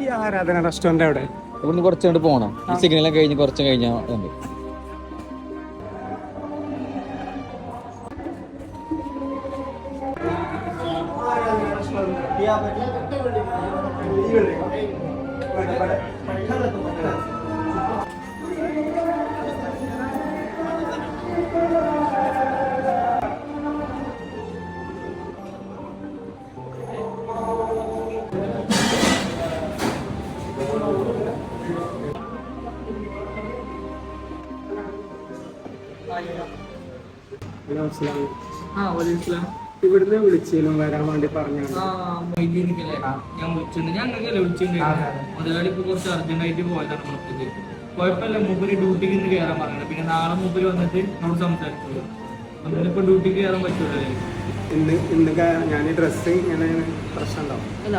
ഈ ആരാധന റെസ്റ്റോറന്റ് അവിടെ ഇവിടുന്ന് കുറച്ചുകൊണ്ട് പോകണം. ഈ സിഗ്നലൊക്കെ കഴിഞ്ഞ് കുറച്ച് കഴിഞ്ഞാൽ ഉണ്ട്. ഇവിടുന്ന് വിളിച്ചാലും വരാൻ വേണ്ടി പറഞ്ഞു. ഞാൻ വിളിച്ചിട്ടുണ്ട്. ഞങ്ങൾക്കല്ലേ വിളിച്ചിട്ടുണ്ട്. മുതലാളി ഇപ്പൊ കുറച്ച് അർജന്റായിട്ട് പോയതാണ് പുറത്തേക്ക്. കുഴപ്പമില്ല, മൂപ്പര് ഡ്യൂട്ടിക്ക് ഇന്ന് കയറാൻ പറഞ്ഞത്. പിന്നെ നാളെ മൂപ്പര് വന്നിട്ട് നമ്മൾ സംസാരിച്ചോളൂ. നമ്മളിപ്പോ ഡ്യൂട്ടിക്ക് കയറാൻ പറ്റൂലേ? ഇന്ന് ഞാൻ ഡ്രസ്സ് ഇങ്ങനെ പ്രശ്നം ഉണ്ടാവും. അല്ല,